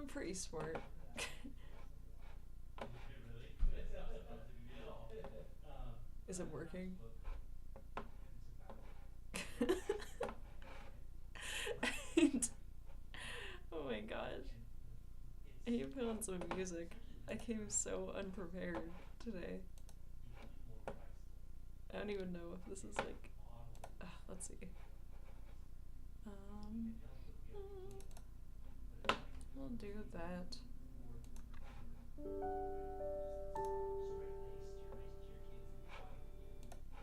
I'm pretty smart. Is it working? And, oh my gosh. I need to put on some music. I came so unprepared today. I don't even know if this is like. Let's see. Um, we'll do that.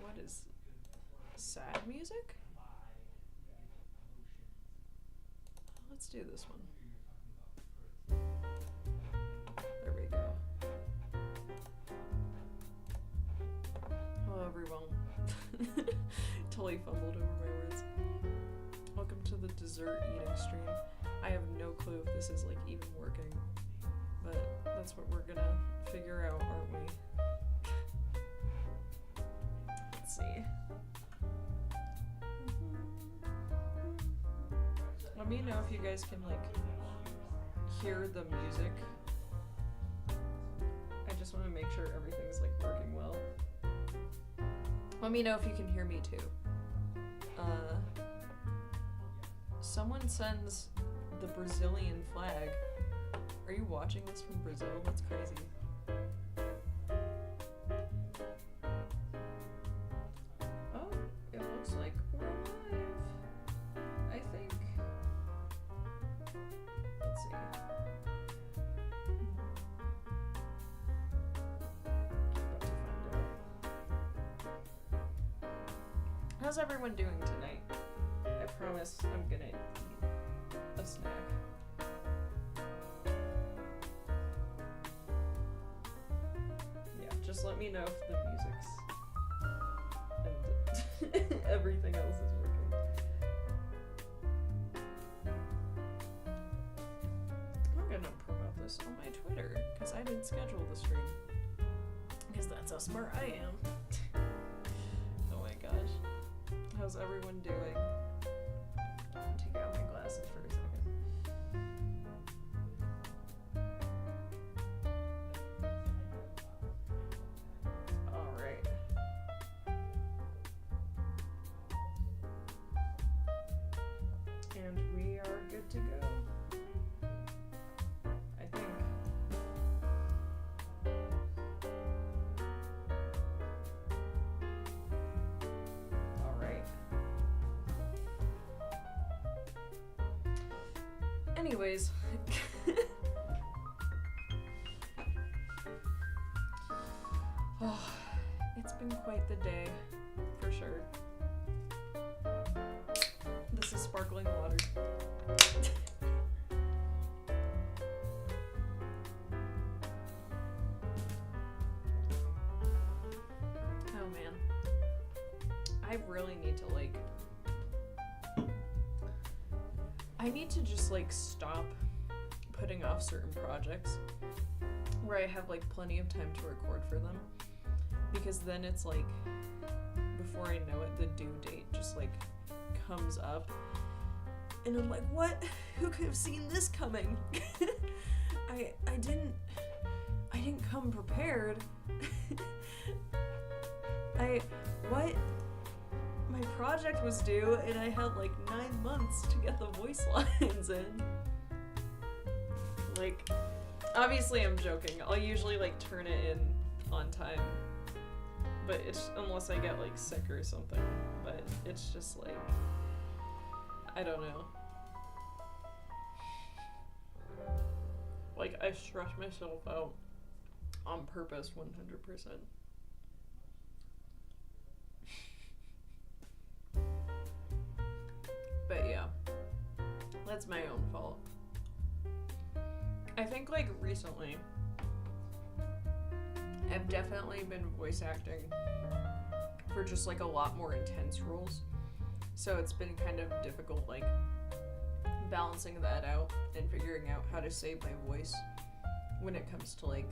What is sad music? Let's do this one. There we go. Hello everyone. Totally fumbled over my words. Welcome to the dessert eating stream. I have no clue if this is like even working, but that's what we're gonna figure out, aren't we? Let's see. Let me know if you guys can like hear the music. I just want to make sure everything's like working well. Let me know if you can hear me too. Someone sends the Brazilian flag. Are you watching this from Brazil? That's crazy. Oh, it looks like we're live. I think. Let's see. About to find out. How's everyone doing tonight? I promise I'm gonna eat a snack. Yeah, just let me know if the music's and everything else is working. I'm gonna promote this on my Twitter because I didn't schedule the stream. Because that's how smart I am. Oh my gosh. How's everyone doing? Take out my glasses for a second. Alright. And we are good to go. I think. Alright. Anyways. Oh, it's been quite the day, for sure. This is sparkling water. Oh man. I really need to like I need to just like stop putting off certain projects where I have like plenty of time to record for them, because then it's like before I know it the due date just like comes up and I'm like, what? Who could have seen this coming? I didn't come prepared. What? My project was due and I had like 9 months to get the voice lines in. Like, obviously I'm joking. I'll usually like turn it in on time. But it's, unless I get like sick or something. But it's just like, I don't know. Like, I stress myself out on purpose 100%. But yeah, that's my own fault. I think like recently, I've definitely been voice acting for just like a lot more intense roles. So it's been kind of difficult like balancing that out and figuring out how to save my voice when it comes to like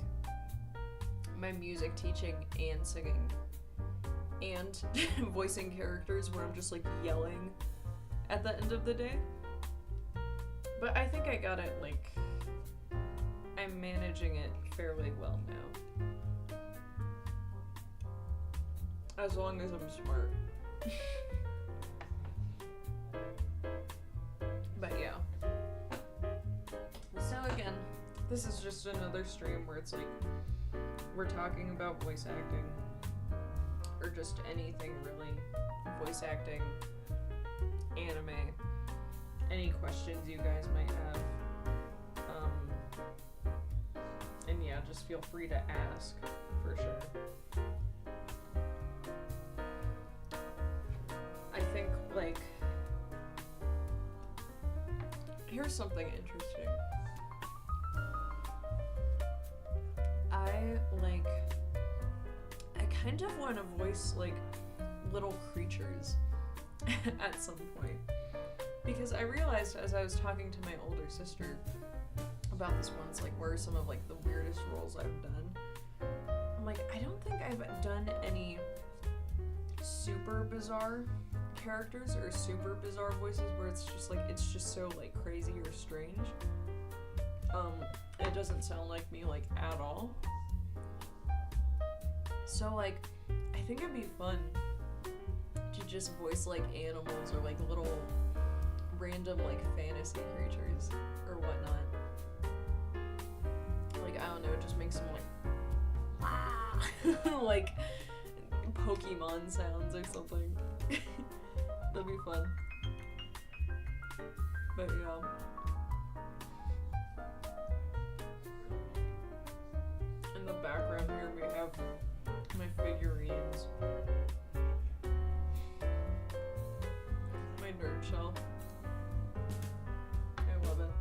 my music teaching and singing and voicing characters where I'm just like yelling at the end of the day. But I think I got it like I'm managing it fairly well now. As long as I'm smart. But yeah. So again, this is just another stream where it's like we're talking about voice acting or just anything really. Voice acting, anime, any questions you guys might have. And yeah, just feel free to ask for sure. I think like here's something interesting. I kind of want to voice like little creatures at some point, because I realized as I was talking to my older sister about this once, like what are some of like the weirdest roles I've done. I'm like, I don't think I've done any super bizarre characters or super bizarre voices where it's just so like crazy or strange. It doesn't sound like me like at all. So like I think it'd be fun to just voice like animals or like little random like fantasy creatures or whatnot. Like I don't know, just make some like like Pokemon sounds or something. That'd be fun. But yeah. In the background here we have my figurines. My nerd shelf. I love it.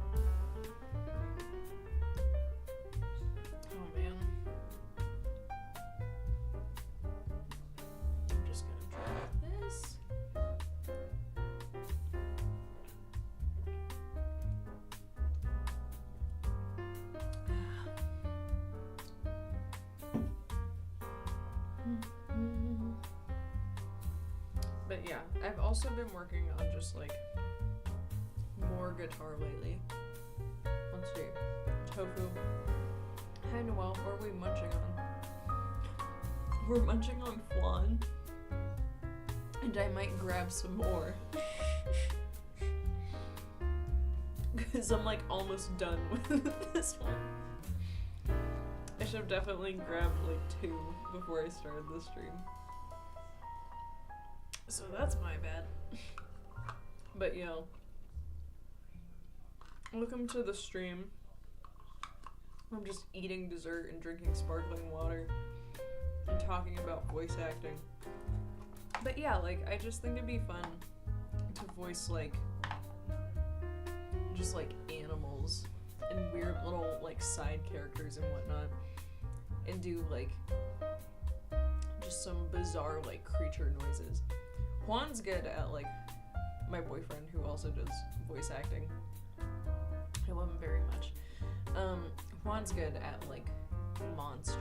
Oh man. I'm just gonna drop this. But yeah, I've also been working on just like more guitar lately. Let's see. Tofu. Hi Noelle, what are we munching on? We're munching on flan. And I might grab some more. Because I'm like almost done with this one. I should have definitely grabbed like 2 before I started the stream. So that's my bad. But yeah. Welcome to the stream. I'm just eating dessert and drinking sparkling water and talking about voice acting. But yeah, like I just think it'd be fun to voice like just like animals and weird little like side characters and whatnot, and do like just some bizarre like creature noises. Juan's good at like my boyfriend who also does voice acting. I love him very much. Juan's good at like monster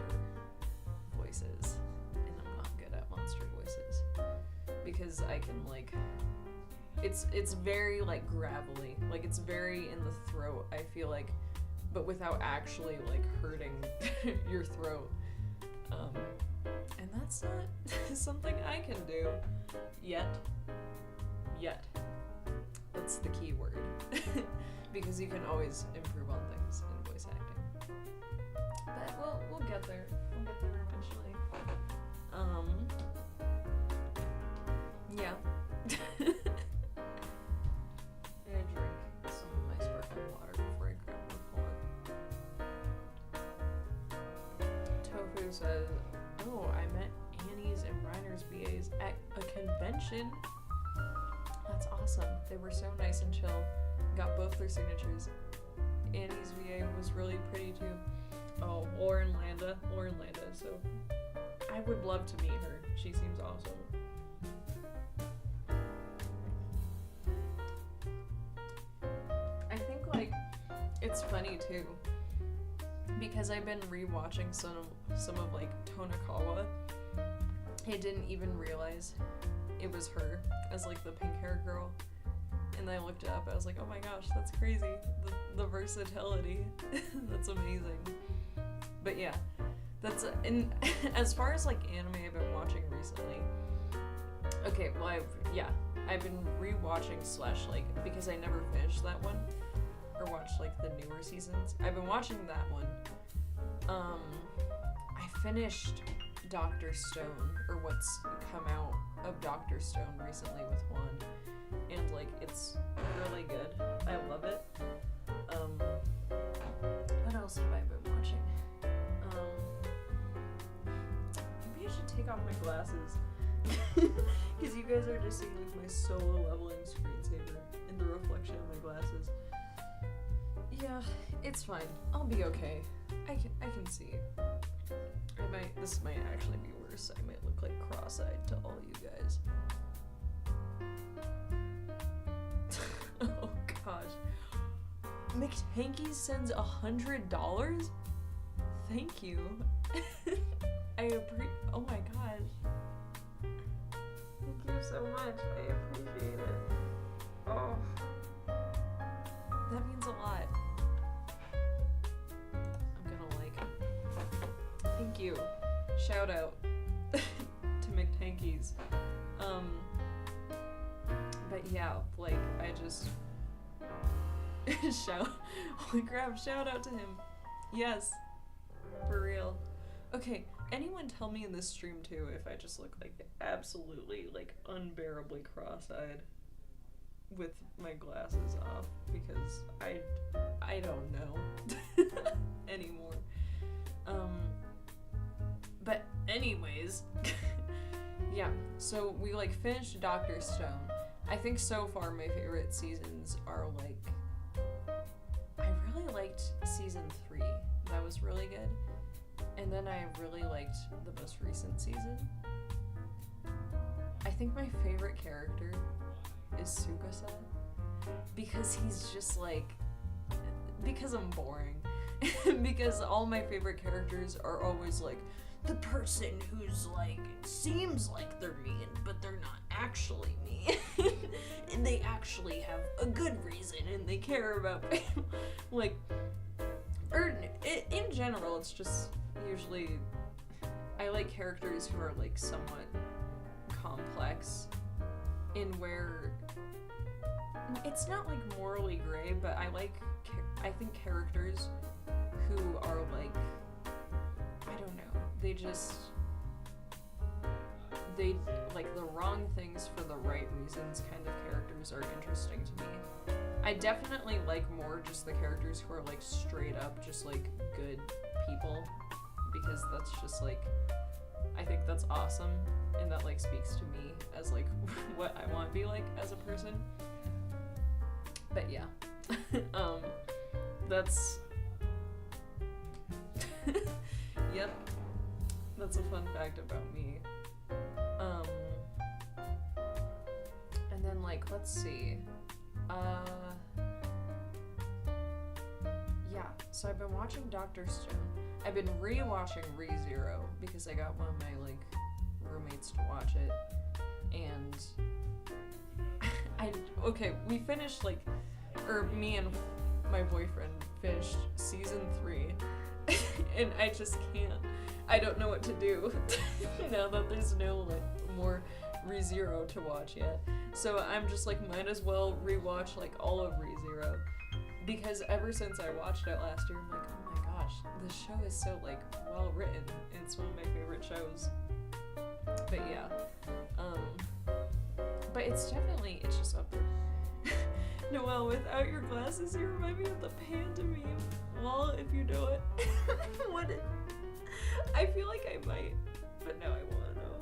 voices, and I'm not good at monster voices because I can like it's very like gravelly, like it's very in the throat, I feel like, but without actually like hurting your throat. And that's not something I can do yet. That's the key word. Because you can always improve on things in voice acting. But we'll get there. We'll get there eventually. Yeah. I'm gonna drink some of my sparkling water before I grab more flan. Tofu says, oh, I met Annie's and Reiner's VAs at a convention. That's awesome. They were so nice and chill. Got both their signatures. Annie's VA was really pretty too. Oh, Lauren Landa, so I would love to meet her. She seems awesome. I think like it's funny too, because I've been rewatching some of like Tonakawa. I didn't even realize it was her as like the pink hair girl. And and I looked it up. I was like, oh my gosh, that's crazy. The versatility. That's amazing. But yeah, that's and as far as like anime I've been watching recently. Okay, well I've been rewatching / like because I never finished that one or watched like the newer seasons. I've been watching that one. I finished Dr. Stone, or what's come out of Dr. Stone recently with Juan, and like it's really good. I love it. What else have I been watching? Maybe I should take off my glasses because you guys are just seeing like my solo leveling screensaver in the reflection of my glasses. Yeah, it's fine. I'll be okay. I can see. This might actually be worse. I might look like cross-eyed to all you guys. Oh gosh. McTanky sends $100? Thank you. Oh my gosh. Thank you so much. I appreciate it. Oh. That means a lot. Thank you. Shout out to McTankies. But yeah, like I just holy crap, shout out to him. Yes. For real. Okay, anyone tell me in this stream too if I just look like absolutely like unbearably cross-eyed with my glasses off, because I don't know anymore. But anyways, yeah, so we like finished Dr. Stone. I think so far my favorite seasons are like, I really liked season 3. That was really good. And then I really liked the most recent season. I think my favorite character is Tsukasa, because he's just like, because I'm boring. Because all my favorite characters are always like the person who's like seems like they're mean but they're not actually mean and they actually have a good reason and they care about like, or in general it's just usually I like characters who are like somewhat complex in where it's not like morally gray, but I think characters who are like, I don't know, they like the wrong things for the right reasons kind of characters are interesting to me. I definitely like more just the characters who are like straight up just like good people, because that's just like, I think that's awesome and that like speaks to me as like what I want to be like as a person. But yeah. That's yep, that's a fun fact about me. And then like, let's see, yeah, so I've been watching Dr. Stone. I've been re-watching ReZero because I got one of my like roommates to watch it, and we finished like, or me and my boyfriend finished season 3 and I just can't, I don't know what to do now that there's no like more ReZero to watch yet. So I'm just like, might as well rewatch like all of ReZero, because ever since I watched it last year, I'm like, oh my gosh, this show is so like well written. It's one of my favorite shows. But yeah, but it's just up there. Noelle, without your glasses, you remind me of the panda meme. Well, if you know it. What? I feel like I might, but now I want to know.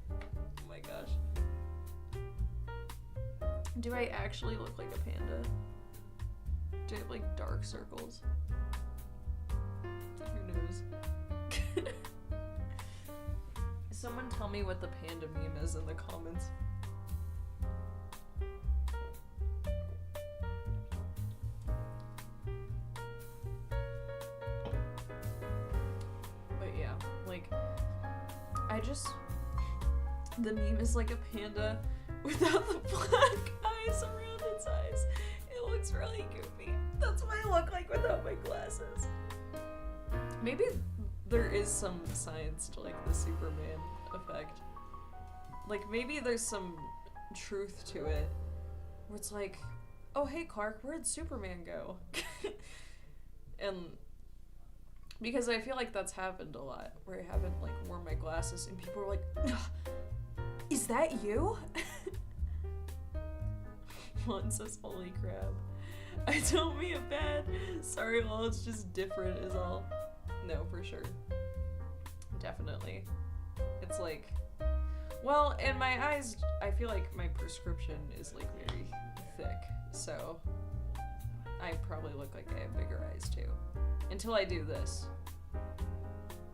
Oh my gosh. Do I actually look like a panda? Do I have like dark circles? Who knows? Someone tell me what the panda meme is in the comments. The meme is like a panda without the black eyes around its eyes. It looks really goofy. That's what I look like without my glasses. Maybe there is some science to like the Superman effect. Like maybe there's some truth to it where it's like, oh hey Clark, where'd Superman go? And because I feel like that's happened a lot where I haven't like worn my glasses and people are like, is that you? One says holy crap. I don't mean it bad. Sorry, well it's just different is all. No, for sure. Definitely. It's like, well, and my eyes, I feel like my prescription is like very thick, so I probably look like I have bigger eyes too. Until I do this.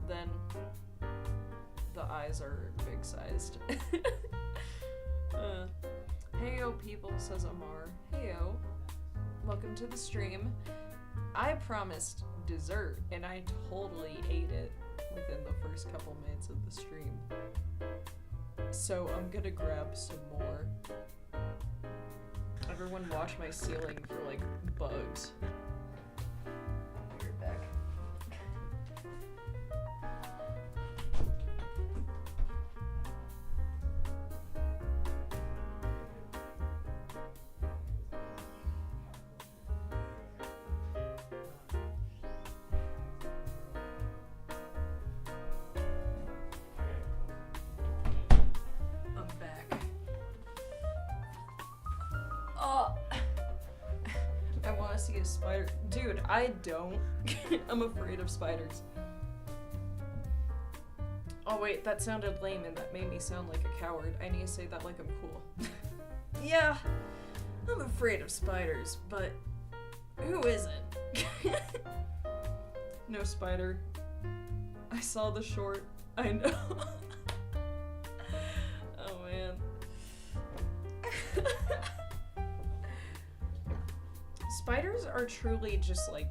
Then the eyes are big sized. Heyo people, says Amar. Heyo. Welcome to the stream. I promised dessert and I totally ate it within the first couple minutes of the stream. So I'm gonna grab some more. Everyone watch my ceiling for like bugs. Be right back. See a spider. Dude, I don't. I'm afraid of spiders. Oh wait, that sounded lame and that made me sound like a coward. I need to say that like I'm cool. Yeah, I'm afraid of spiders, but who isn't? No spider. I saw the short. I know. Oh man. Spiders are truly just like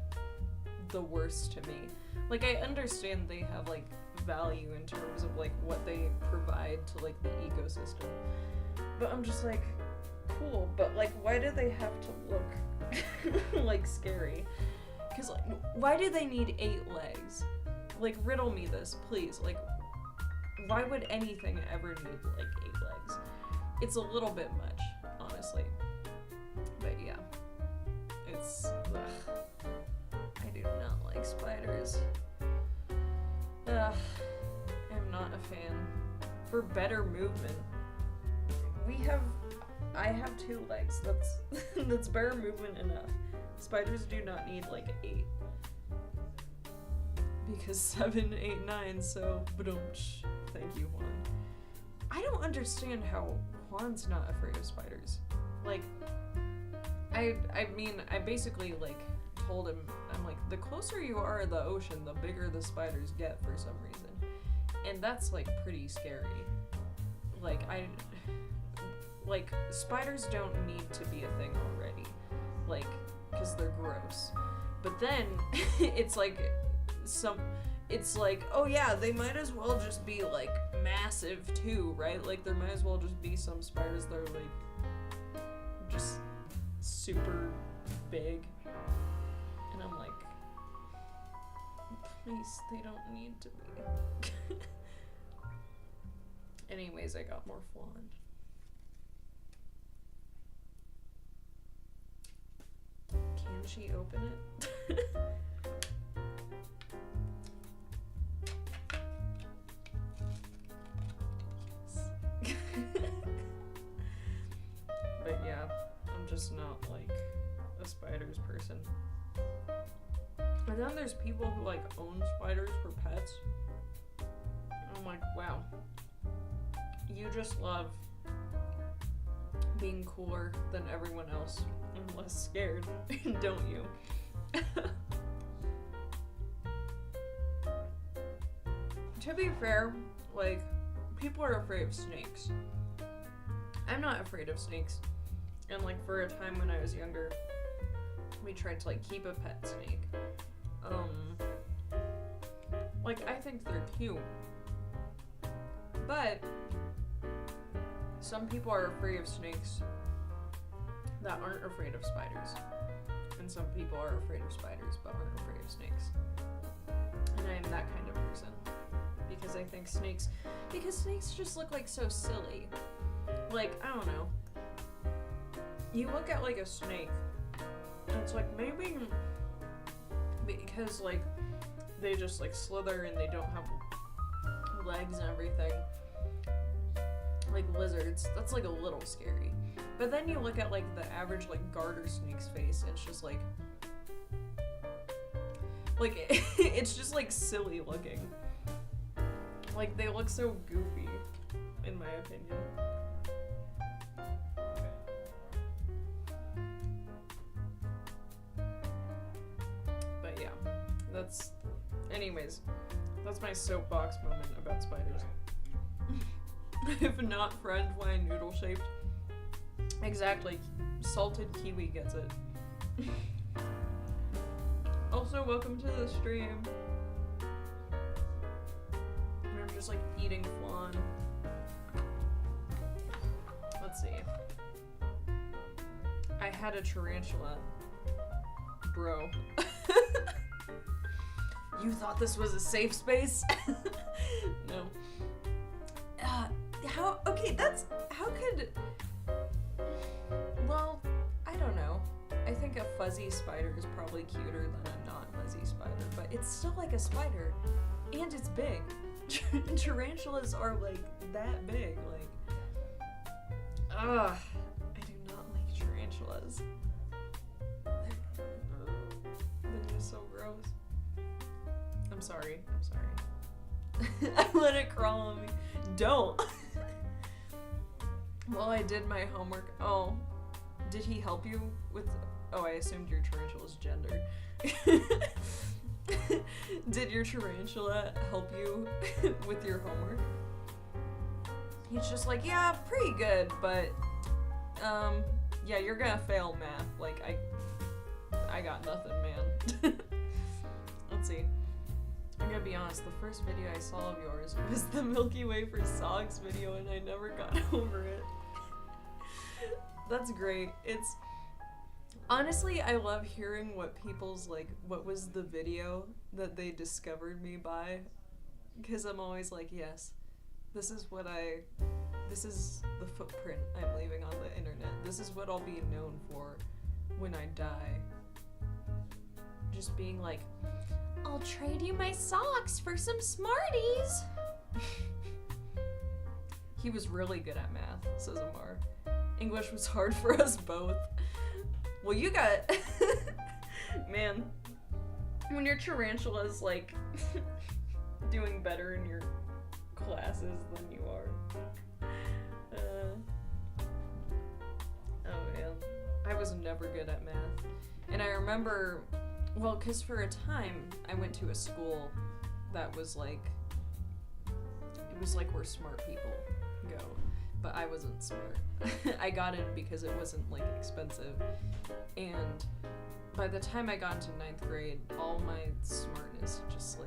the worst to me. Like I understand they have like value in terms of like what they provide to like the ecosystem, but I'm just like, cool, but like why do they have to look like scary? Because like why do they need 8 legs? Like riddle me this, please. Like why would anything ever need like 8 legs? It's a little bit much, honestly. But yeah. Ugh. I do not like spiders. Ugh. I'm not a fan. For better movement, I have 2 legs. That's better movement enough. Spiders do not need like 8. Because 7, 8, 9, so badumch. Thank you, Juan. I don't understand how Juan's not afraid of spiders. Like, I mean, I basically, like, told him, I'm like, the closer you are to the ocean, the bigger the spiders get for some reason. And that's, like, pretty scary. Like, spiders don't need to be a thing already. Like, because they're gross. But then, it's like, oh yeah, they might as well just be, like, massive too, right? Like, there might as well just be some spiders that are, like, just super big, and I'm like, please, they don't need to be. Anyways, I got more flan. Can she open it? But yeah, I'm just not like a spiders person. And then there's people who like own spiders for pets. I'm like, wow, you just love being cooler than everyone else and less scared, don't you? To be fair, like, people are afraid of snakes. I'm not afraid of snakes. And like for a time when I was younger, we tried to like keep a pet snake. Like I think they're cute. But some people are afraid of snakes that aren't afraid of spiders. And some people are afraid of spiders but aren't afraid of snakes. And I am that kind of person. Because I think snakes just look like so silly. Like, I don't know. You look at like a snake, and it's like maybe because like they just like slither and they don't have legs and everything. Like lizards, that's like a little scary. But then you look at like the average like garter snake's face, and it's just like it's just like silly looking. Like they look so goofy, in my opinion. But yeah, anyways, that's my soapbox moment about spiders. If not friend, why noodle shaped? Exactly. Salted kiwi gets it. Also, welcome to the stream. I'm just like eating flan. Let's see. I had a tarantula. Bro. You thought this was a safe space? No. Well, I don't know. I think a fuzzy spider is probably cuter than a non-fuzzy spider, but it's still like a spider, and it's big. Tarantulas are like that big, I do not like tarantulas. They're just so gross. I'm sorry. I let it crawl on me. Don't! Well, I did my homework. Oh, did he help you with... Oh, I assumed your tarantula's gender. Did your tarantula help you with your homework? He's just like, yeah, pretty good, but, yeah, you're gonna fail math. Like, I got nothing, man. Let's see. I'm gonna be honest, the first video I saw of yours was the Milky Way for Socks video, and I never got over it. That's great. Honestly, I love hearing what people's, what was the video that they discovered me by, because I'm always like, yes, this is the footprint I'm leaving on the internet. This is what I'll be known for when I die. Just being like, I'll trade you my socks for some Smarties. He was really good at math, says Amar. English was hard for us both. Well, you got... Man, when your tarantula's, doing better in your classes than you are. Oh, man. I was never good at math. And I remember... Well, because for a time, I went to a school that was it was where smart people go, but I wasn't smart. I got in because it wasn't, expensive, and by the time I got into 9th grade, all my smartness just,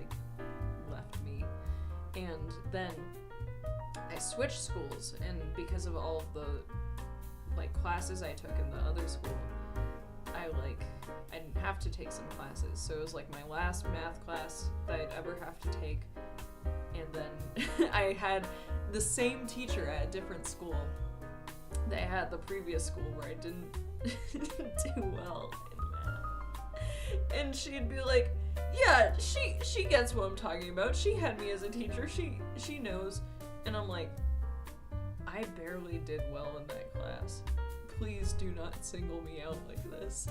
left me, and then I switched schools, and because of all of the, classes I took in the other school, I didn't have to take some classes, so it was my last math class that I'd ever have to take, and then I had the same teacher at a different school that I had at the previous school where I didn't do well in math, and she'd be like, yeah, she gets what I'm talking about, she had me as a teacher, she knows, and I'm like, I barely did well in that class. Please do not single me out like this.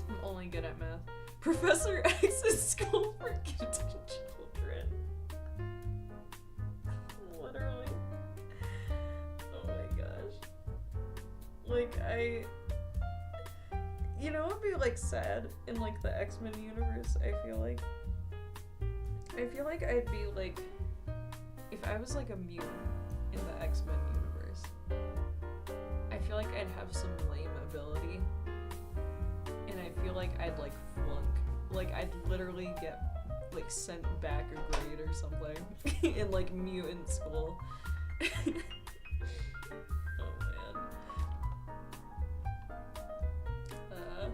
I'm only good at math. Professor X's school for gifted children. Literally. Oh my gosh. It'd be sad in the X-Men universe, I feel like. I'd be if I was a mutant in the X-Men universe, I feel like I'd have some lame ability, and I feel like I'd flunk. I'd literally get sent back a grade or something in mutant school, Oh man.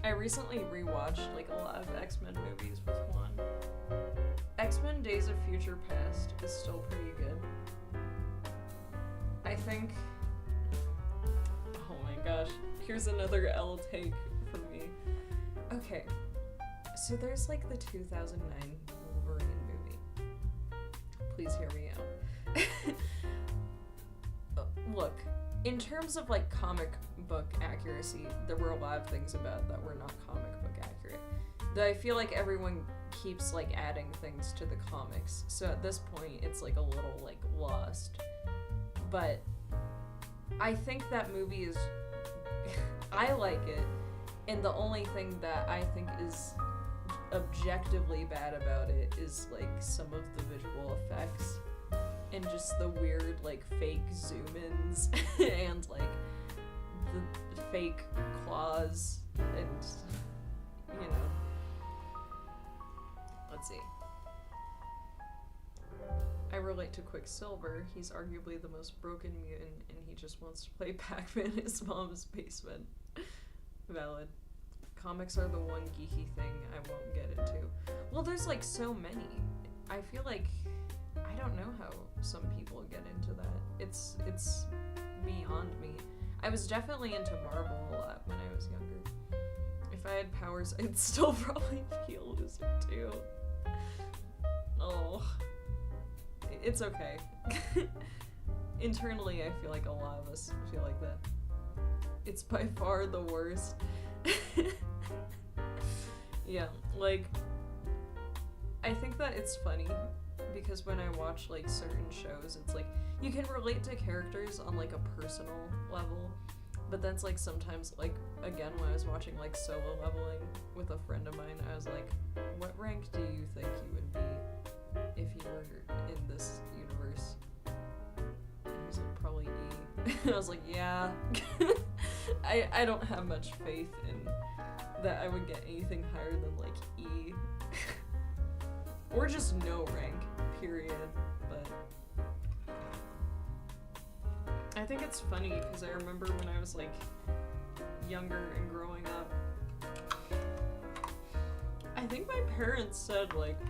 I recently rewatched like a lot of X-Men movies with Juan. X-Men Days of Future Past is still pretty good. I think... Oh my gosh. Here's another L take from me. Okay. So there's like the 2009 Wolverine movie. Please hear me out. Look, in terms of like comic book accuracy, there were a lot of things about that were not comic book accurate. Though I feel like everyone keeps like adding things to the comics, so at this point it's like a little like lost. But I think that movie is I like it, and the only thing that I think is objectively bad about it is like some of the visual effects and just the weird like fake zoom-ins and like the fake claws and you know. Let's see. I relate to Quicksilver. He's arguably the most broken mutant and he just wants to play Pac-Man in his mom's basement. Valid. Comics are the one geeky thing I won't get into. Well, there's like so many. I feel like I don't know how some people get into that. It's beyond me. I was definitely into Marvel a lot when I was younger. If I had powers, I'd still probably be a loser too. Oh. It's okay. Internally, I feel like a lot of us feel like that. It's by far the worst. Yeah, like, I think that it's funny because when I watch like certain shows, it's like you can relate to characters on like a personal level, but then it's like sometimes like again when I was watching like Solo Leveling with a friend of mine, I was like, what rank do you think you would be if you were in this universe? And he was like, probably E. And I was like, yeah. I don't have much faith in that I would get anything higher than like E. Or just no rank, period. But I think it's funny because I remember when I was like younger and growing up, I think my parents said like,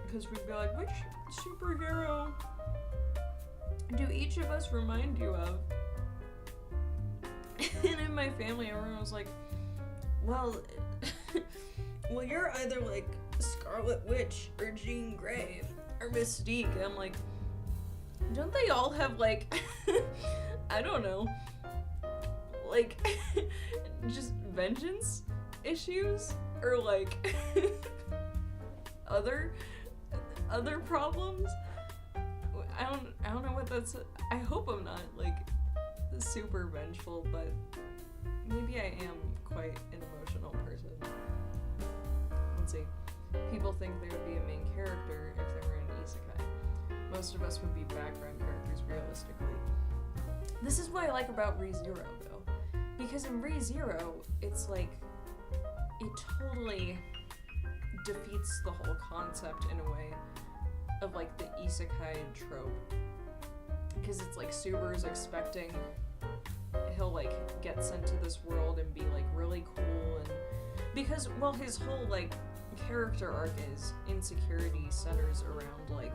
because we'd be like, which superhero do each of us remind you of? And in my family, everyone was like, well, well, you're either like Scarlet Witch or Jean Grey or Mystique. And I'm like, don't they all have like, I don't know, like just vengeance issues or like other problems? I don't know what that's. I hope I'm not like super vengeful, but maybe I am quite an emotional person. Let's see. People think they would be a main character if they were an isekai. Most of us would be background characters realistically. This is what I like about ReZero though. Because in ReZero, it's like it totally defeats the whole concept in a way of like the isekai trope. Because it's like Subaru's expecting he'll like get sent to this world and be like really cool, and because well his whole like character arc is insecurity centers around like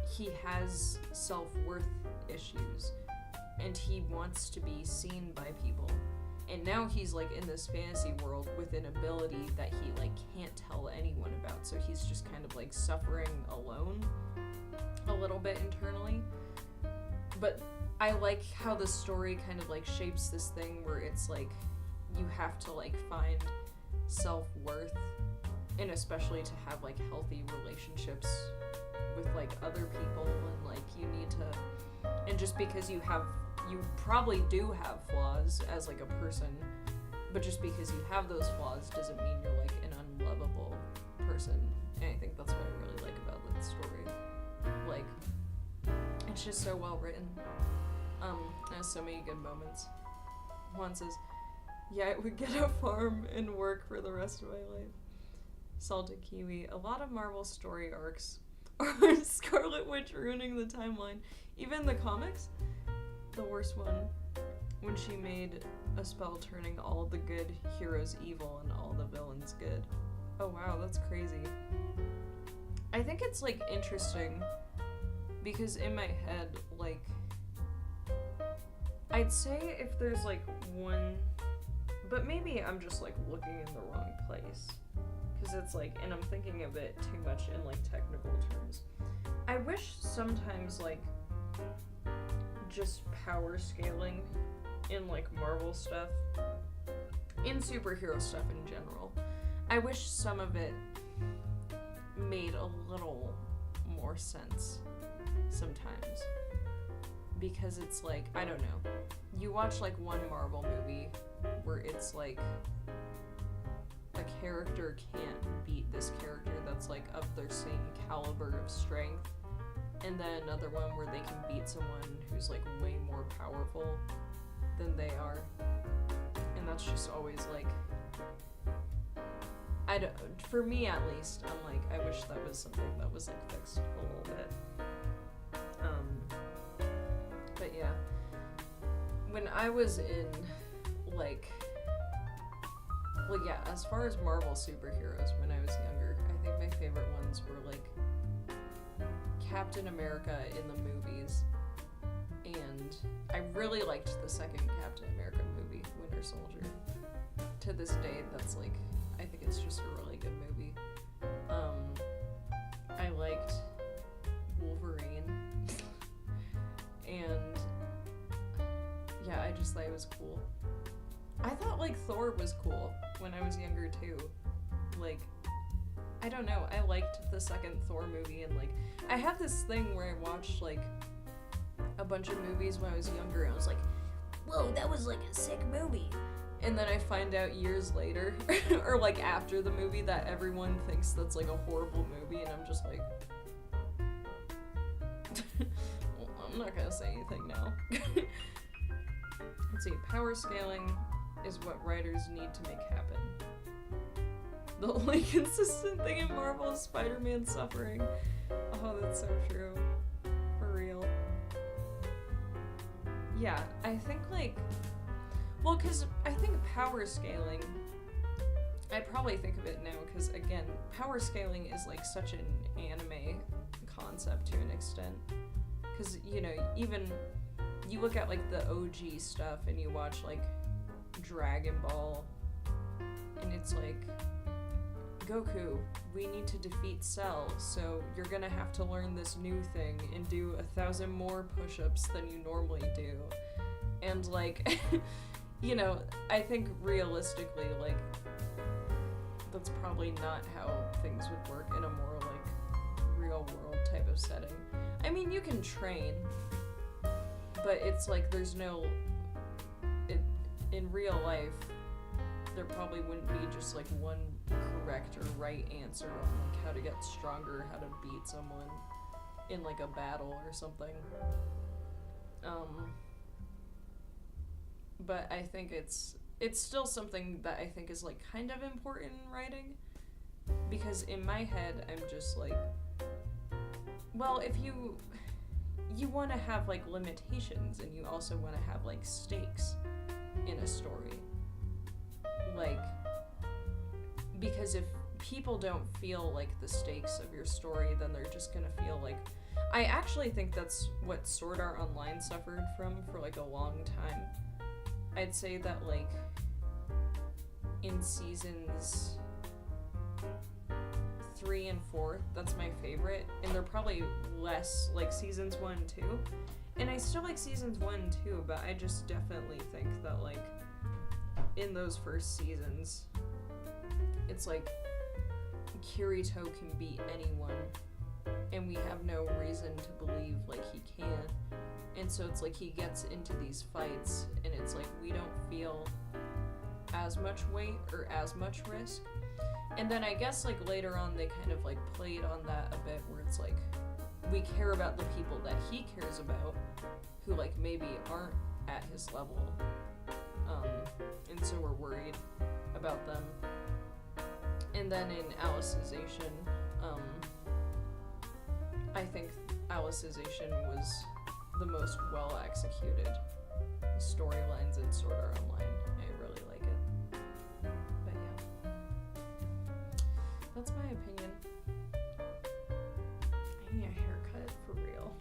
he has self-worth issues and he wants to be seen by people, and now he's like in this fantasy world with an ability that he like can't tell anyone about, so he's just kind of like suffering alone a little bit internally. But I like how the story kind of like shapes this thing where it's like you have to like find self-worth, and especially to have like healthy relationships with like other people, and like you need to, and just because you probably do have flaws as like a person, but just because you have those flaws doesn't mean you're like an unlovable person. And I think that's what I really like about that story. Like, it's just so well written. It has so many good moments. Juan says, yeah, I would get a farm and work for the rest of my life. Salted Kiwi. A lot of Marvel story arcs or Scarlet Witch ruining the timeline. Even the comics, the worst one, when she made a spell turning all the good heroes evil and all the villains good. Oh wow, that's crazy. I think it's like interesting because in my head, like, I'd say if there's like one, but maybe I'm just like looking in the wrong place. Because it's like, and I'm thinking of it too much in like technical terms. I wish sometimes like just power scaling in like Marvel stuff, in superhero stuff in general, I wish some of it made a little more sense sometimes. Because it's like, I don't know, you watch like one Marvel movie where it's like a character can't beat this character that's like of their same caliber of strength, and then another one where they can beat someone who's like way more powerful than they are, and that's just always like, I don't, for me at least, I'm like, I wish that was something that was like fixed a little bit. But yeah, when I was in like, well yeah, as far as Marvel superheroes when I was younger, I think my favorite ones were like Captain America in the movies, and I really liked the second Captain America movie, Winter Soldier. To this day, that's like, I think it's just a really good movie. I liked Wolverine, and yeah, I just thought it was cool. I thought like Thor was cool when I was younger too. Like, I don't know, I liked the second Thor movie, and like, I have this thing where I watched like a bunch of movies when I was younger, and I was like, whoa, that was like a sick movie. And then I find out years later, or like after the movie, that everyone thinks that's like a horrible movie, and I'm just like, well, I'm not gonna say anything now. Let's see, power scaling is what writers need to make happen. The only consistent thing in Marvel is Spider-Man suffering. Oh, that's so true. For real. Yeah, I think like, well, because I think power scaling, I probably think of it now because, again, power scaling is like such an anime concept to an extent. Because, you know, even you look at like the OG stuff and you watch like Dragon Ball, and it's like, Goku, we need to defeat Cell, so you're gonna have to learn this new thing and do 1,000 more push-ups than you normally do. And like, you know, I think realistically, like, that's probably not how things would work in a more like real world type of setting. I mean, you can train, but it's like there's no, in real life, there probably wouldn't be just like one correct or right answer on like how to get stronger, how to beat someone in like a battle or something. But I think it's still something that I think is like kind of important in writing, because in my head I'm just like, well, if you want to have like limitations, and you also want to have like stakes in a story. Like, because if people don't feel like the stakes of your story, then they're just gonna feel like, I actually think that's what Sword Art Online suffered from for like a long time. I'd say that like in seasons 3 and 4, that's my favorite, and they're probably less like seasons 1 and 2, and I still like seasons 1 and 2, but I just definitely think that like in those first seasons, it's like Kirito can beat anyone, and we have no reason to believe like he can't. And so it's like he gets into these fights, and it's like we don't feel as much weight or as much risk. And then I guess like later on they kind of like played on that a bit, where it's like we care about the people that he cares about, who like maybe aren't at his level, and so we're worried about them. And then in Alicization, I think Alicization was the most well executed storylines in Sword Art Online. I really like it. But yeah. That's my opinion. I need a haircut for real.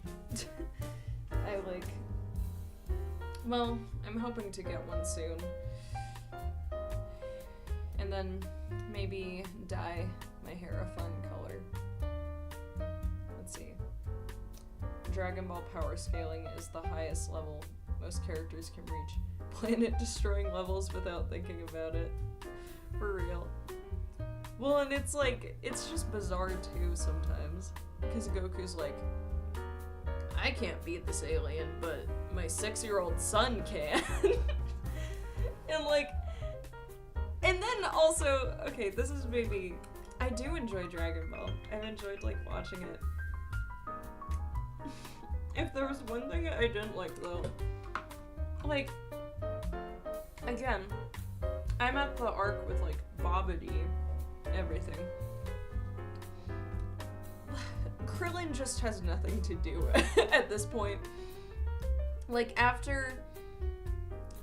Well, I'm hoping to get one soon. And then maybe dye my hair a fun color. Let's see. Dragon Ball power scaling is the highest level most characters can reach. Planet destroying levels without thinking about it. For real. Well, and it's just bizarre too sometimes. Because Goku's like, I can't beat this alien, but my 6-year-old son can. And then also, okay, this is maybe, I do enjoy Dragon Ball. I've enjoyed, watching it. If there was one thing I didn't like, though, again, I'm at the arc with, Babidi, everything. Krillin just has nothing to do at this point. After,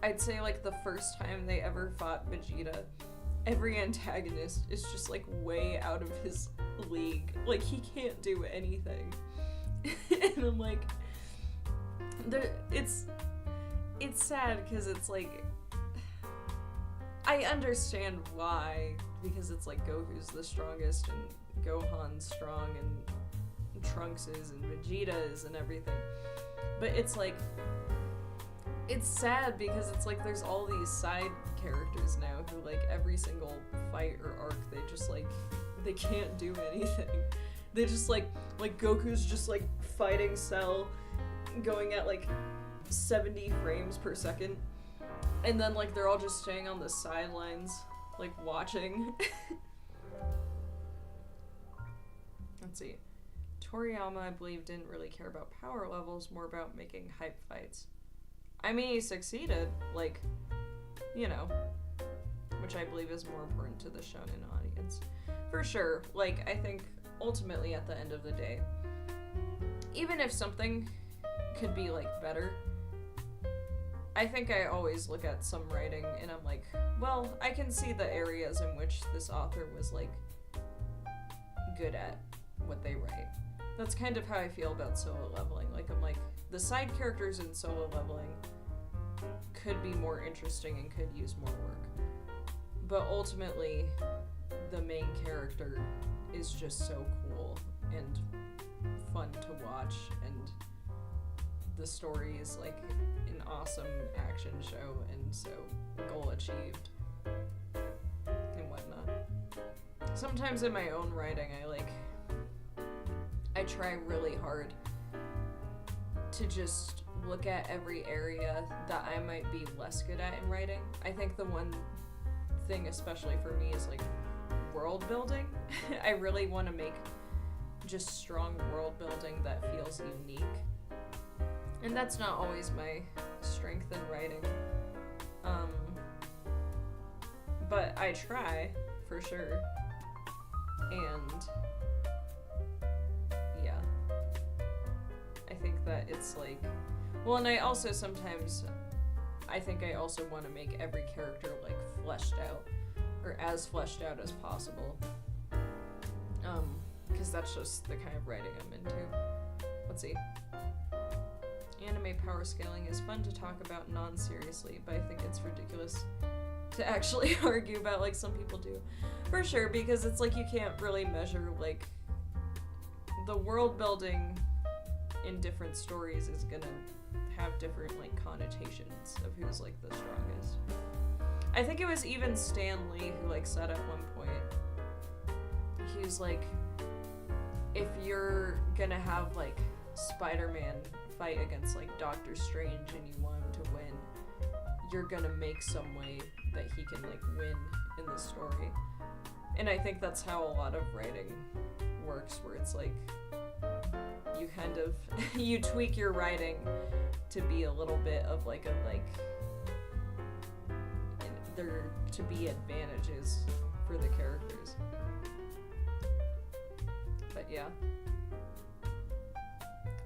I'd say, the first time they ever fought Vegeta, every antagonist is just, way out of his league. He can't do anything. And I'm like, it's sad, because it's, I understand why, because it's, Goku's the strongest, and Gohan's strong, and Trunks is, and Vegeta is, and everything. But it's it's sad because it's there's all these side characters now who every single fight or arc they just they can't do anything. They just Goku's just fighting Cell going at 70 frames per second, and then they're all just staying on the sidelines watching. Let's see. Toriyama, I believe, didn't really care about power levels, more about making hype fights. I mean, he succeeded, which I believe is more important to the shonen audience. For sure, I think ultimately at the end of the day, even if something could be, better, I think I always look at some writing and I'm like, well, I can see the areas in which this author was, good at what they write. That's kind of how I feel about Solo Leveling. I'm like, the side characters in Solo Leveling could be more interesting and could use more work. But ultimately, the main character is just so cool and fun to watch, and the story is an awesome action show, and so goal achieved and whatnot. Sometimes in my own writing, I try really hard to just look at every area that I might be less good at in writing. I think the one thing especially for me is world building. I really want to make just strong world building that feels unique. And that's not always my strength in writing. But I try, for sure. And yeah. I think that it's well, and I also sometimes, I think I also want to make every character fleshed out, or as fleshed out as possible. Because that's just the kind of writing I'm into. Let's see. Anime power scaling is fun to talk about non-seriously, but I think it's ridiculous to actually argue about some people do. For sure, because it's you can't really measure the world building in different stories is gonna have different connotations of who's the strongest. I think it was even Stan Lee who said at one point, he was if you're gonna have Spider-Man fight against Doctor Strange and you want him to win, you're gonna make some way that he can win in the story. And I think that's how a lot of writing works, where it's you kind of you tweak your writing to be a little bit of there to be advantages for the characters. But yeah.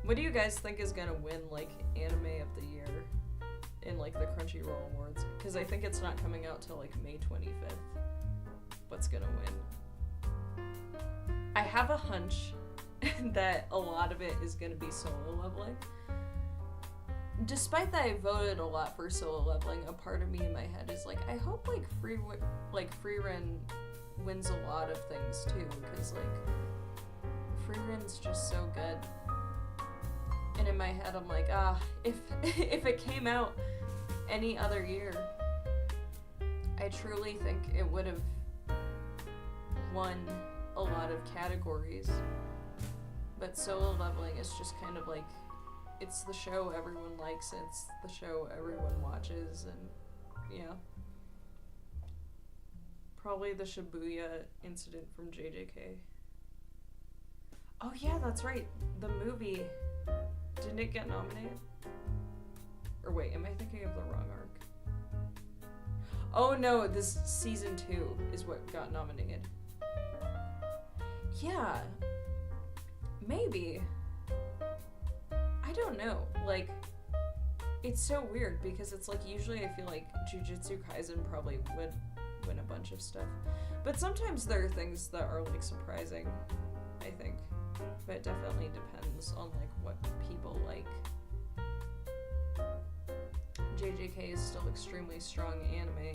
What do you guys think is gonna win, like, Anime of the Year in, like, the Crunchyroll Awards? Because I think it's not coming out till, like, May 25th. What's gonna win? I have a hunch that a lot of it is gonna be Solo Leveling. Despite that I voted a lot for Solo Leveling, a part of me in my head is like, I hope, like, Frieren wins a lot of things, too, because, like, Frieren's just so good. And in my head, I'm like, if it came out any other year, I truly think it would have won a lot of categories. But Solo Leveling is just kind of like, it's the show everyone likes, and it's the show everyone watches, and yeah. Probably the Shibuya incident from JJK. Oh yeah, that's right. The movie, didn't it get nominated? Or wait, am I thinking of the wrong arc? Oh no, this season 2 is what got nominated. Yeah. Maybe. I don't know. Like, it's so weird because it's like usually I feel like Jujutsu Kaisen probably would win a bunch of stuff. But sometimes there are things that are like surprising, I think. But it definitely depends on like what people like. JJK is still extremely strong anime,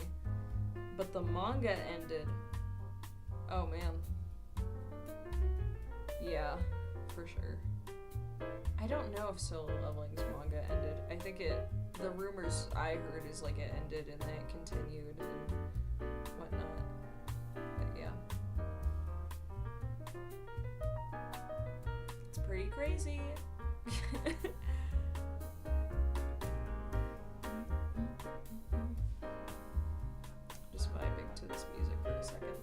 but the manga ended. Oh man. Yeah, for sure. I don't know if Solo Leveling's manga ended. I think the rumors I heard is like it ended and then it continued and whatnot. But yeah. It's pretty crazy. Just vibing to this music for a second.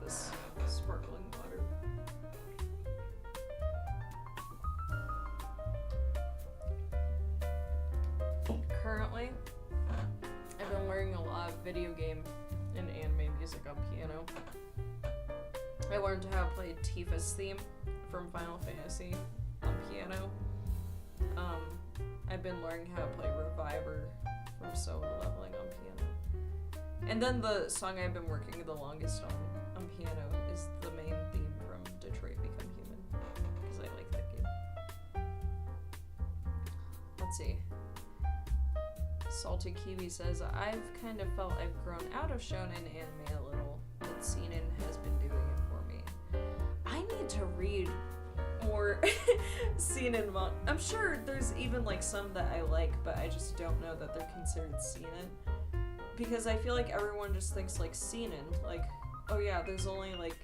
This sparkling water. Currently, I've been learning a lot of video game and anime music on piano. I learned how to play Tifa's theme from Final Fantasy on piano. I've been learning how to play Reviver from Solo Leveling on piano. And then the song I've been working the longest on piano is the main theme from Detroit Become Human, because I like that game. Let's see. Salty Kiwi says, I've kind of felt I've grown out of shonen anime a little, but seinen has been doing it for me. I need to read more seinen manga. I'm sure there's even like some that I like, but I just don't know that they're considered seinen. Because I feel like everyone just thinks like seinen, like, oh yeah, there's only like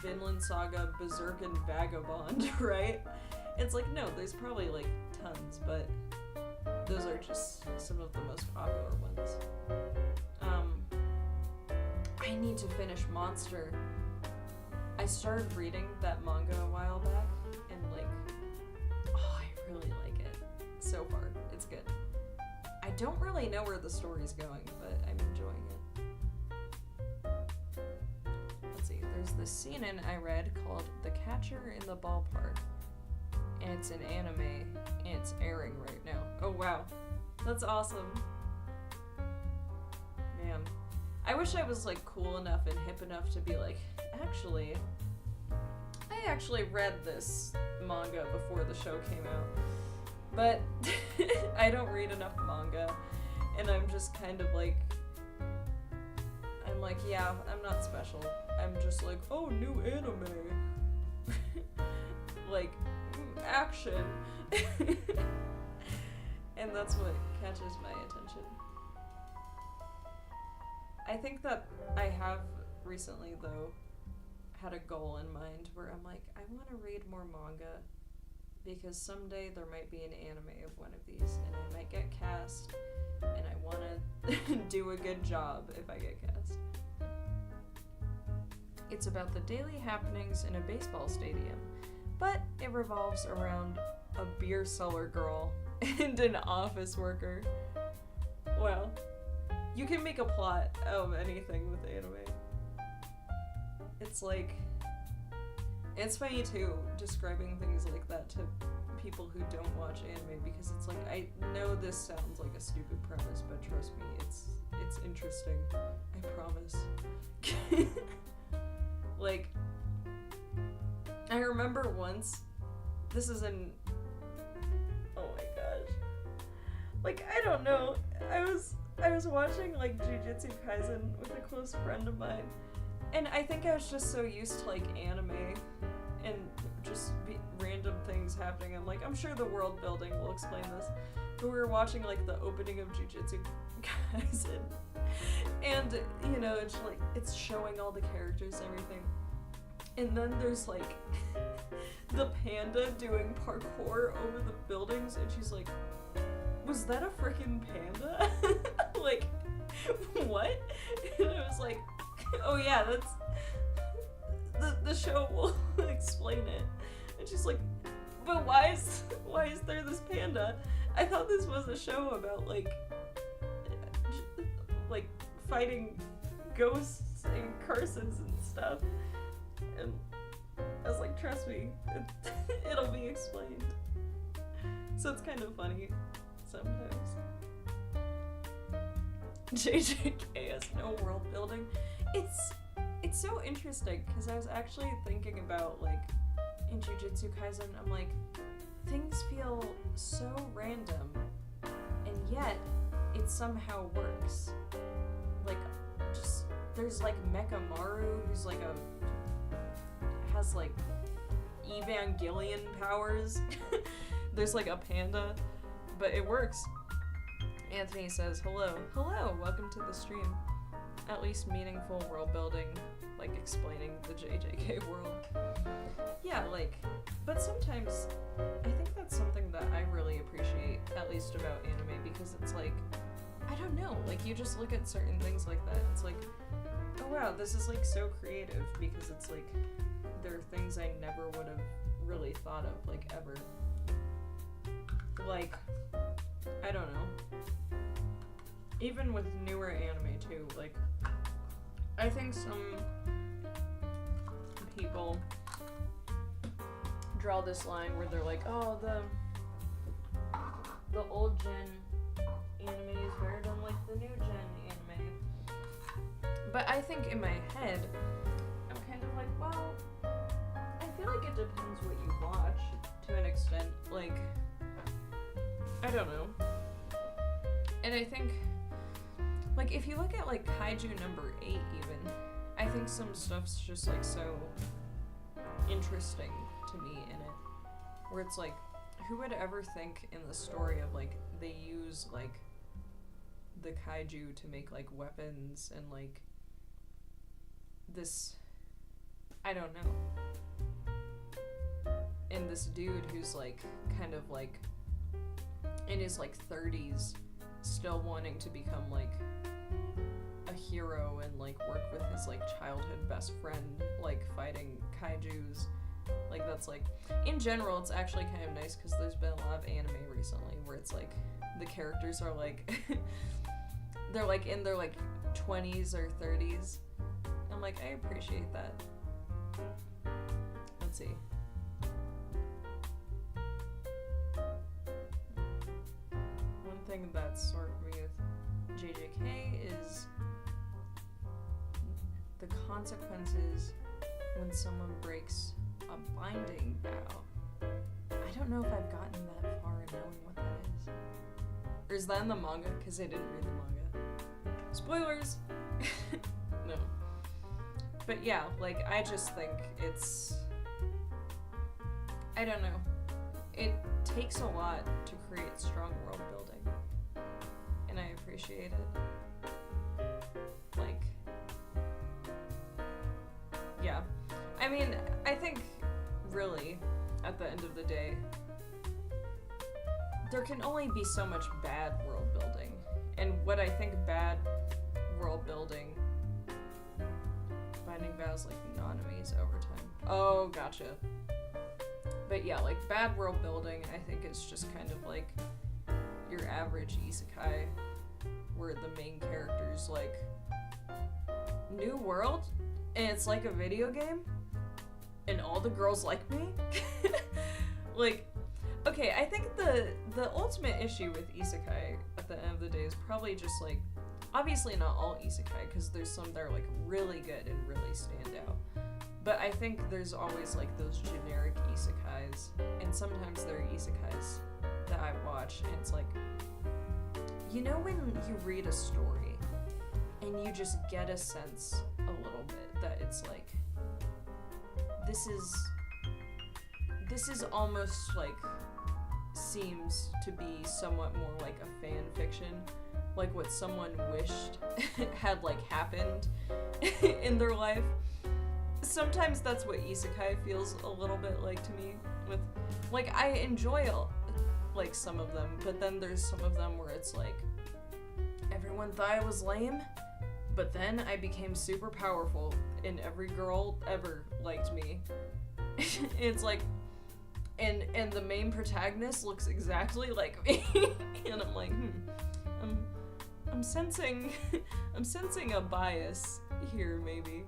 Vinland Saga, Berserk, and Vagabond, right? It's like, no, there's probably like tons, but those are just some of the most popular ones. I need to finish Monster. I started reading that manga a while back, and like, oh, I really like it. So far, it's good. I don't really know where the story's going, but I'm enjoying it. Let's see, there's this seinen I read called The Catcher in the Ballpark, and it's an anime, and it's airing right now. Oh wow, that's awesome. Man, I wish I was like cool enough and hip enough to be like, actually, I actually read this manga before the show came out. But I don't read enough manga, and I'm just kind of like, I'm like, yeah, I'm not special. I'm just like, oh, new anime. Like, action. And that's what catches my attention. I think that I have recently, though, had a goal in mind where I'm like, I want to read more manga. Because someday there might be an anime of one of these, and I might get cast, and I want to do a good job if I get cast. It's about the daily happenings in a baseball stadium, but it revolves around a beer cellar girl and an office worker. Well, you can make a plot out of anything with anime. it's like, it's funny too, describing things like that to people who don't watch anime, because it's like, I know this sounds like a stupid premise, but trust me, it's interesting. I promise. Like, I remember once, this is in, oh my gosh, like, I don't know, I was watching like Jujutsu Kaisen with a close friend of mine, and I think I was just so used to like anime and just random things happening. I'm like, I'm sure the world building will explain this, but we were watching like the opening of Jujutsu Kaisen, and you know, it's like, it's showing all the characters and everything, and then there's like the panda doing parkour over the buildings, and she's like, was that a freaking panda? Like, what? And I was like, oh yeah, that's the show will explain it. And she's like, but why is there this panda? I thought this was a show about like fighting ghosts and curses and stuff. And I was like, trust me, it'll be explained. So it's kind of funny sometimes. JJK has no world building. It's so interesting, because I was actually thinking about, like, in Jujutsu Kaisen, I'm like, things feel so random, and yet it somehow works. Like, just, there's like Mechamaru, who's like has like Evangelion powers. There's like a panda, but it works. Anthony says, hello, welcome to the stream. At least meaningful world building, like explaining the JJK world. Yeah, like, but sometimes I think that's something that I really appreciate, at least about anime, because it's like, I don't know, like you just look at certain things like that, it's like, oh wow, this is like so creative, because it's like, there are things I never would have really thought of, like ever. Like, I don't know. Even with newer anime too, like, I think some people draw this line where they're like, oh, the old gen anime is better than like the new gen anime. But I think in my head, I'm kind of like, well, I feel like it depends what you watch to an extent. Like, I don't know. And I think, like, if you look at like Kaiju number 8 even, I think some stuff's just like so interesting to me in it, where it's like, who would ever think in the story of like, they use like the kaiju to make like weapons and like this, I don't know. And this dude who's like kind of like in his like 30s, still wanting to become like a hero and like work with his like childhood best friend, like fighting kaijus. Like, that's like, in general, it's actually kind of nice, because there's been a lot of anime recently where it's like the characters are like they're like in their like 20s or 30s. I'm like, I appreciate that. Let's see. One thing that's sort of me with JJK is the consequences when someone breaks a binding vow. I don't know if I've gotten that far in knowing what that is. Or is that in the manga? Because I didn't read the manga. Spoilers! No. But yeah, like, I just think it's, I don't know. It takes a lot to create strong world building. And I appreciate it. Like, yeah. I mean, I think, really, at the end of the day, there can only be so much bad world building. And what I think bad world building, binding vows like Naname's overtime. Oh, gotcha. But yeah, like, bad world building, I think it's just kind of like your average isekai, where the main character's like, new world? and it's like a video game, and all the girls like me. Like, okay, I think the ultimate issue with isekai at the end of the day is probably just like, obviously not all isekai, because there's some that are like really good and really stand out. But I think there's always like those generic isekais, and sometimes there are isekais that I watch, and it's like, you know when you read a story and you just get a sense a little bit that it's like, this is almost like, seems to be somewhat more like a fan fiction, like what someone wished had like happened in their life. Sometimes that's what isekai feels a little bit like to me. With like, I enjoy like some of them, but then there's some of them where it's like, everyone thought I was lame, but then I became super powerful and every girl ever liked me. It's like, and the main protagonist looks exactly like me. And I'm like, I'm sensing a bias here, maybe.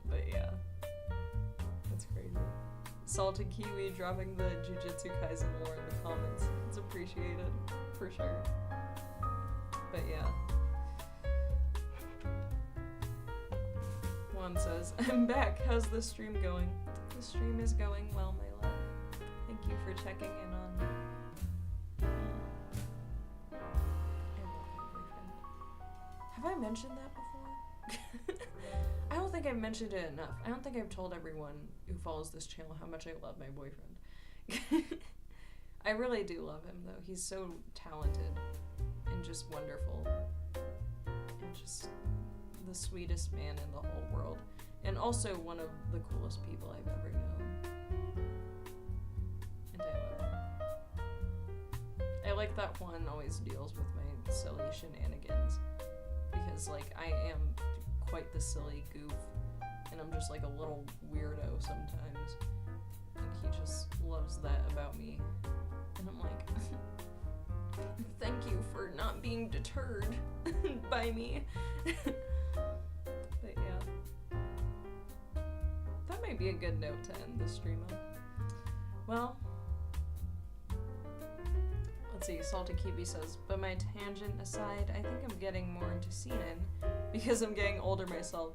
But yeah, that's crazy. Salted Kiwi dropping the Jujutsu Kaisen lore in the comments. It's appreciated, for sure. But yeah. Juan says, I'm back. How's the stream going? The stream is going well, my love. Thank you for checking in on me. I love my boyfriend. Have I mentioned that before? I don't think I've mentioned it enough. I don't think I've told everyone who follows this channel how much I love my boyfriend. I really do love him, though. He's so talented and just wonderful. And just the sweetest man in the whole world. And also one of the coolest people I've ever known. And I love him. I like that Juan always deals with my silly shenanigans. Because, like, I am quite the silly goof. And I'm just, like, a little weirdo sometimes. And he just loves that about me. And I'm like, thank you for not being deterred by me. But yeah. That might be a good note to end the stream on. Well, let's see, Salty Kiwi says, but my tangent aside, I think I'm getting more into seinen because I'm getting older myself.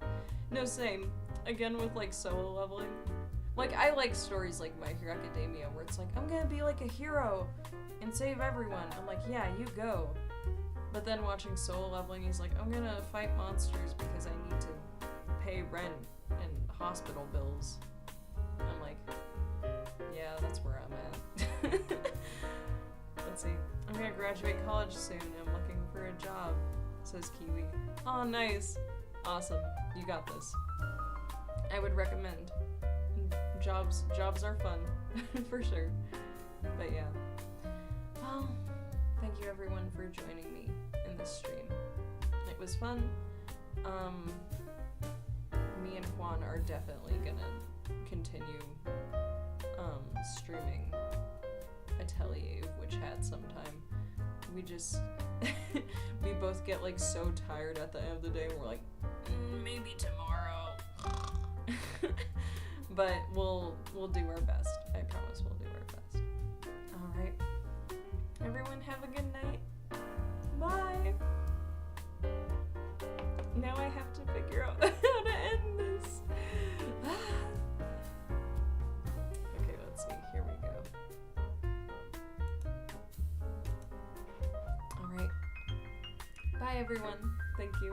No, same. Again with like solo leveling. Like, I like stories like My Hero Academia where it's like, I'm gonna be like a hero and save everyone. I'm like, yeah, you go. But then watching solo leveling, he's like, I'm gonna fight monsters because I need to pay rent and hospital bills. I'm like, yeah, that's where I'm at. Let's see. I'm gonna graduate college soon and I'm looking for a job, says Kiwi. Oh, nice. Awesome. You got this. I would recommend. Jobs are fun, for sure. But yeah. Well, thank you everyone for joining me in this stream. It was fun. Me and Juan are definitely gonna continue streaming Atelier of Witch Hat sometime. We just we both get like so tired at the end of the day and we're like, maybe tomorrow. But we'll do our best. I promise we'll do our best. Alright. Everyone have a good night. Bye. Now I have to figure out how to end this. Okay, let's see. Here we go. Alright. Bye everyone. Thank you.